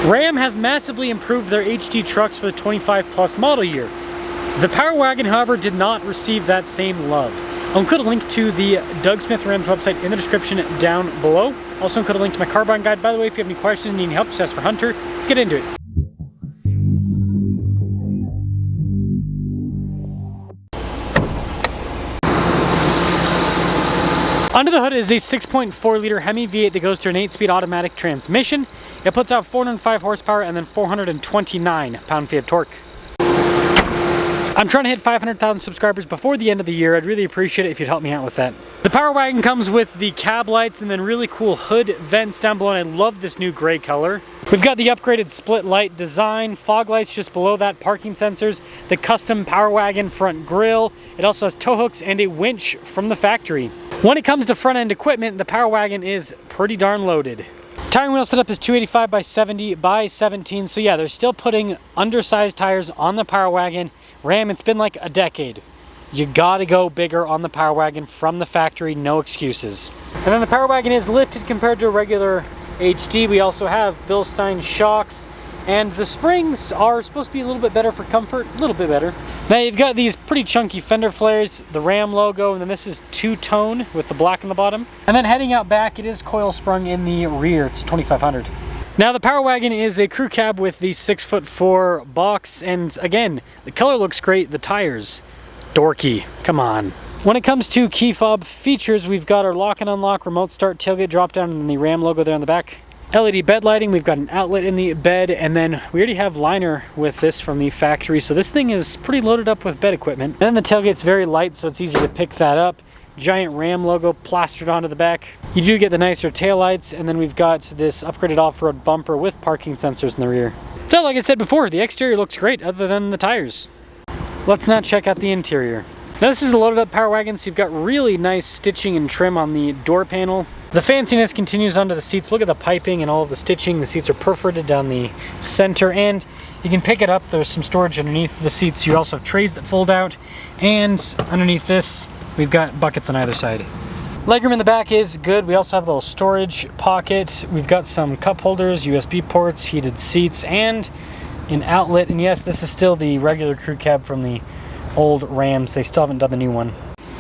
Ram has massively improved their HD trucks for the 25 plus model year. The Power Wagon, however, did not receive that same love. I'll include a link to the Doug Smith Rams website in the description down below. Also include a link to my car buying guide. By the way, if you have any questions and need any help, just ask for Hunter. Let's get into it. Under the hood is a 6.4 liter Hemi V8 that goes to an 8-speed automatic transmission. It puts out 405 horsepower and then 429 pound-feet of torque. I'm trying to hit 500,000 subscribers before the end of the year. I'd really appreciate it if you'd help me out with that. The Power Wagon comes with the cab lights and then really cool hood vents down below, and I love this new gray color. We've got the upgraded split light design, fog lights just below that, parking sensors, the custom Power Wagon front grille. It also has tow hooks and a winch from the factory. When it comes to front end equipment, the Power Wagon is pretty darn loaded. Tire wheel setup is 285 by 70 by 17, so yeah, they're still putting undersized tires on the Power Wagon. Ram, it's been like a decade. You gotta go bigger on the Power Wagon from the factory, no excuses. And then the Power Wagon is lifted compared to a regular HD. We also have Bilstein shocks, and the springs are supposed to be a little bit better for comfort, a little bit better. Now you've got these pretty chunky fender flares, the Ram logo, and then this is two-tone with the black on the bottom. And then heading out back, it is coil sprung in the rear. It's 2500. Now the Power Wagon is a crew cab with the 6'4" box, and again, the color looks great, the tires, dorky, come on. When it comes to key fob features, we've got our lock and unlock, remote start, tailgate drop down, and the Ram logo there on the back. LED bed lighting, we've got an outlet in the bed, and then we already have liner with this from the factory, so this thing is pretty loaded up with bed equipment. And then the tailgate's very light, so it's easy to pick that up. Giant Ram logo plastered onto the back. You do get the nicer taillights, and then we've got this upgraded off-road bumper with parking sensors in the rear. So like I said before, the exterior looks great other than the tires. Let's now check out the interior. Now this is a loaded up Power Wagon, so you've got really nice stitching and trim on the door panel. The fanciness continues onto the seats. Look at the piping and all of the stitching. The seats are perforated down the center, and you can pick it up. There's some storage underneath the seats. You also have trays that fold out, and underneath this, we've got buckets on either side. Legroom in the back is good. We also have a little storage pocket. We've got some cup holders, USB ports, heated seats, and an outlet. And yes, this is still the regular crew cab from the old Rams. They still haven't done the new one.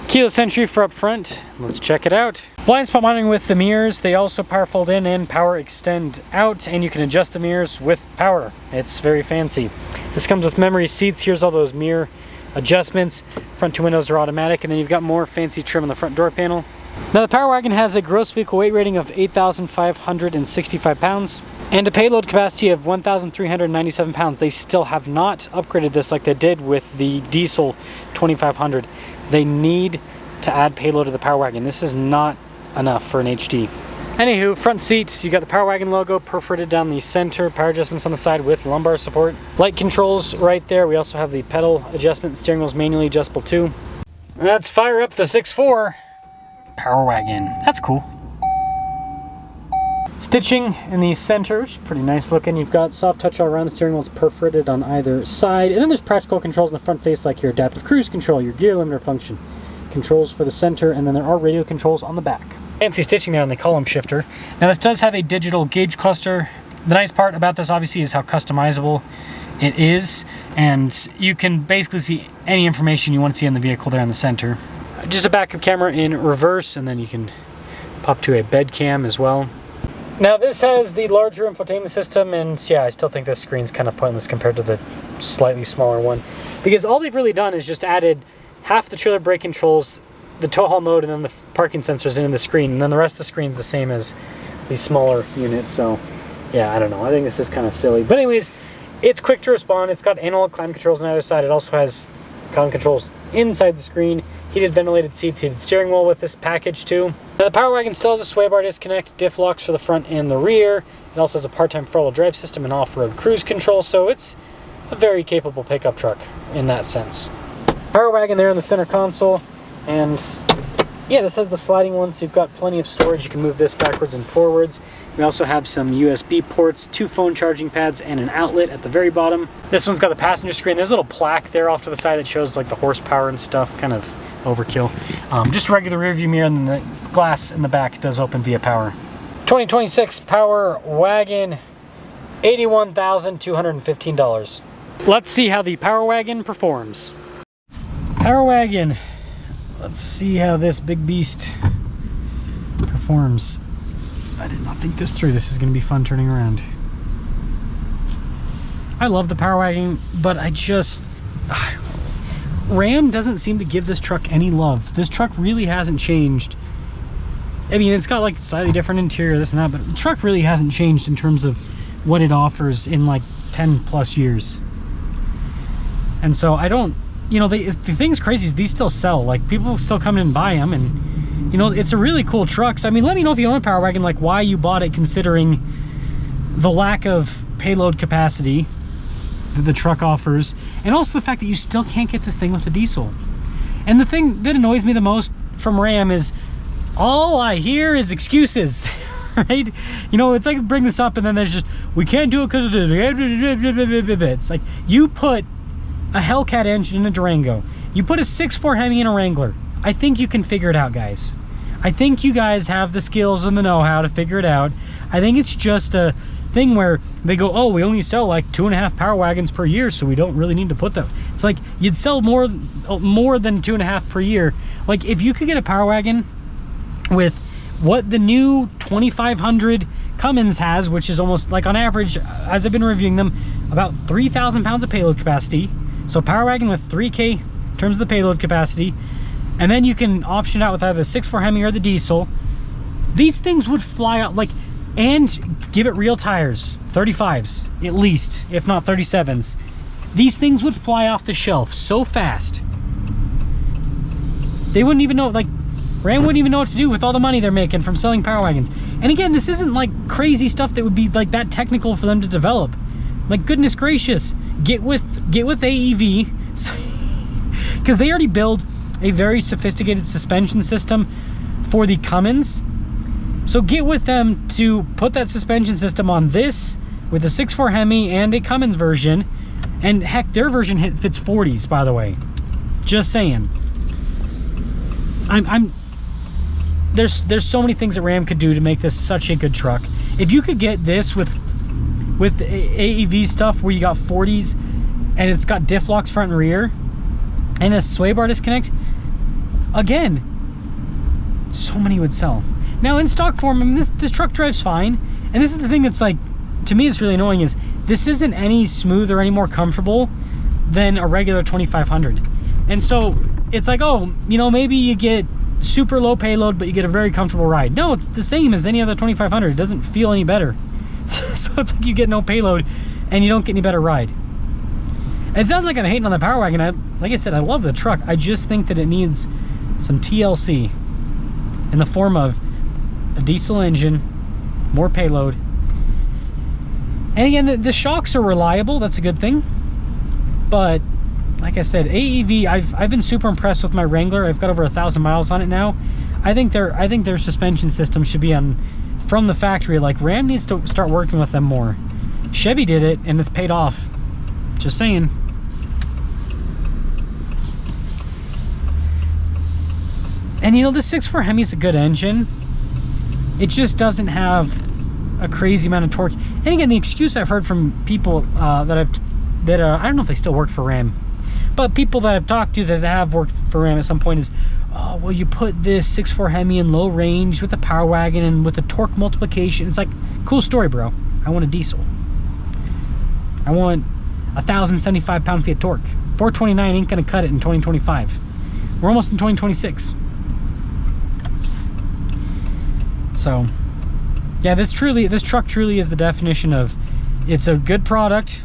Keyless entry for up front. Let's check it out. Blind spot monitoring with the mirrors. They also power fold in and power extend out, and you can adjust the mirrors with power. It's very fancy. This comes with memory seats. Here's all those mirror adjustments. Front two windows are automatic, and then you've got more fancy trim on the front door panel. Now the Power Wagon has a gross vehicle weight rating of 8,565 pounds and a payload capacity of 1,397 pounds. They still have not upgraded this like they did with the diesel 2500. They need to add payload to the Power Wagon. This is not enough for an HD. Anywho, front seats, you got the Power Wagon logo perforated down the center, power adjustments on the side with lumbar support. Light controls right there. We also have the pedal adjustment, steering wheel's manually adjustable too. Let's fire up the 6.4 Power Wagon. That's cool. Stitching in the center, which is pretty nice looking. You've got soft touch all around. The steering wheel is perforated on either side. And then there's practical controls in the front face, like your adaptive cruise control, your gear limiter function, controls for the center, and then there are radio controls on the back. Fancy stitching there on the column shifter. Now this does have a digital gauge cluster. The nice part about this obviously is how customizable it is, and you can basically see any information you want to see on the vehicle there in the center. Just a backup camera in reverse, and then you can pop to a bed cam as well. Now this has the larger infotainment system, and yeah, I still think this screen's kind of pointless compared to the slightly smaller one, because all they've really done is just added half the trailer brake controls, the tow haul mode, and then the parking sensors in the screen, and then the rest of the screen's the same as the smaller unit. So yeah, I don't know, I think this is kind of silly. But anyways, it's quick to respond. It's got analog climate controls on either side. It also has climate controls inside the screen, heated ventilated seats, heated steering wheel with this package too. Now the Power Wagon still has a sway bar disconnect, diff locks for the front and the rear. It also has a part-time four-wheel drive system and off-road cruise control, so it's a very capable pickup truck in that sense. Power Wagon there in the center console, and yeah, this has the sliding one, so you've got plenty of storage. You can move this backwards and forwards. We also have some USB ports, 2 phone charging pads, and an outlet at the very bottom. This one's got the passenger screen. There's a little plaque there off to the side that shows like the horsepower and stuff, kind of overkill. Just a regular rear view mirror, and then the glass in the back does open via power. 2026 Power Wagon. $81,215. Let's see how the Power Wagon performs. Power Wagon. Let's see how this big beast performs. I did not think this through. This is going to be fun turning around. I love the Power Wagon, but Ram doesn't seem to give this truck any love. This truck really hasn't changed. I mean, it's got like slightly different interior, this and that, but the truck really hasn't changed in terms of what it offers in like 10 plus years. And so I don't, you know, the thing's crazy is these still sell. Like, people still come in and buy them, and you know, it's a really cool truck. So I mean, let me know if you own a Power Wagon, like why you bought it, considering the lack of payload capacity that the truck offers, and also the fact that you still can't get this thing with the diesel. And the thing that annoys me the most from Ram is all I hear is excuses. Right? You know, it's like, bring this up and then there's just, we can't do it because of the, it's like, you put a Hellcat engine in a Durango, you put a 6.4 Hemi in a Wrangler. I think you can figure it out, guys. I think you guys have the skills and the know-how to figure it out. I think it's just a thing where they go, oh, we only sell like 2.5 Power Wagons per year, so we don't really need to put them. It's like, you'd sell more than 2.5 per year. Like, if you could get a Power Wagon with what the new 2500 Cummins has, which is almost like, on average, as I've been reviewing them, about 3,000 pounds of payload capacity. So Power Wagon with 3K in terms of the payload capacity, and then you can option out with either the 6.4 Hemi or the diesel. These things would fly out, like, and give it real tires, 35s at least, if not 37s. These things would fly off the shelf so fast. They wouldn't even know, like, Ram wouldn't even know what to do with all the money they're making from selling Power Wagons. And again, this isn't like crazy stuff that would be like that technical for them to develop. Like, goodness gracious, get with AEV, because they already build a very sophisticated suspension system for the Cummins. So get with them to put that suspension system on this with a 6.4 Hemi and a Cummins version. And heck, their version fits 40s, by the way. Just saying. There's so many things that Ram could do to make this such a good truck. If you could get this with AEV stuff where you got 40s and it's got diff locks front and rear and a sway bar disconnect, again, so many would sell. Now in stock form, I mean, this truck drives fine, and this is the thing that's like, to me, it's really annoying, is this isn't any smoother or any more comfortable than a regular 2500. And so it's like, oh, you know, maybe you get super low payload, but you get a very comfortable ride. No, it's the same as any other 2500. It doesn't feel any better. So it's like you get no payload and you don't get any better ride. It sounds like I'm hating on the Power Wagon. Like I said, I love the truck. I just think that it needs some TLC in the form of a diesel engine, more payload. And again, the shocks are reliable. That's a good thing. But like I said, AEV, I've been super impressed with my Wrangler. I've got over 1,000 miles on it now. I think their suspension system should be on from the factory. Like, Ram needs to start working with them more. Chevy did it and it's paid off. Just saying. And you know, the 6.4 Hemi is a good engine. It just doesn't have a crazy amount of torque. And again, the excuse I've heard from people I don't know if they still work for Ram, but people that I've talked to that have worked for Ram at some point is, oh, well, you put this 6.4 Hemi in low range with the Power Wagon and with the torque multiplication. It's like, cool story, bro. I want a diesel. I want 1,075 pound-feet of torque. 429 ain't gonna cut it in 2025. We're almost in 2026. So, yeah, this truck truly is the definition of, it's a good product,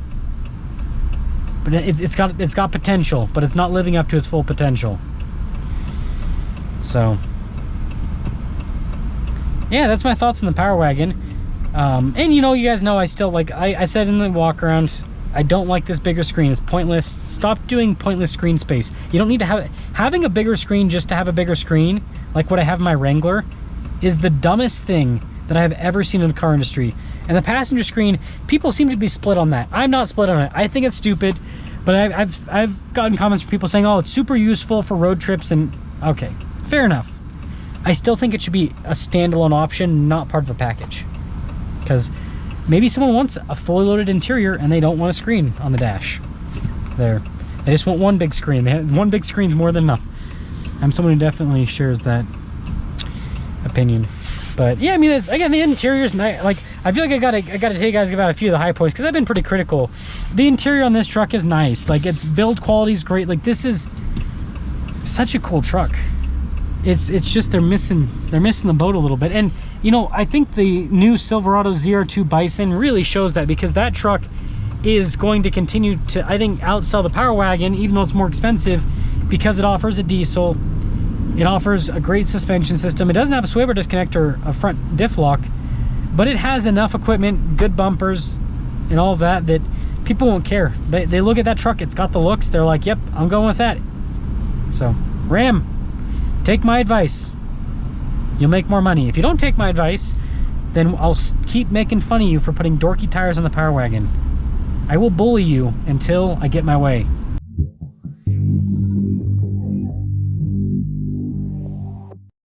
but it's got potential, but it's not living up to its full potential. So, yeah, that's my thoughts on the Power Wagon. And you know, you guys know I still like, I said in the walk around, I don't like this bigger screen. It's pointless. Stop doing pointless screen space. You don't need to have having a bigger screen just to have a bigger screen, like what I have in my Wrangler, is the dumbest thing that I have ever seen in the car industry. And the passenger screen, people seem to be split on that. I'm not split on it. I think it's stupid, but I've gotten comments from people saying, oh, it's super useful for road trips, and okay, fair enough. I still think it should be a standalone option, not part of a package. Because maybe someone wants a fully loaded interior and they don't want a screen on the dash. There, they just want one big screen. One big screen's more than enough. I'm someone who definitely shares that opinion. But yeah, I mean, again, the interior's nice. Like, I feel like I gotta tell you guys about a few of the high points because I've been pretty critical. The interior on this truck is nice. Like, its build quality is great. Like, this is such a cool truck. It's just they're missing the boat a little bit. And you know, I think the new Silverado ZR2 Bison really shows that, because that truck is going to continue to, I think, outsell the Power Wagon, even though it's more expensive, because it offers a diesel. It offers a great suspension system. It doesn't have a sway bar disconnect or a front diff lock, but it has enough equipment, good bumpers, and all of that, that people won't care. They look at that truck, it's got the looks, they're like, yep, I'm going with that. So, Ram, take my advice. You'll make more money. If you don't take my advice, then I'll keep making fun of you for putting dorky tires on the Power Wagon. I will bully you until I get my way.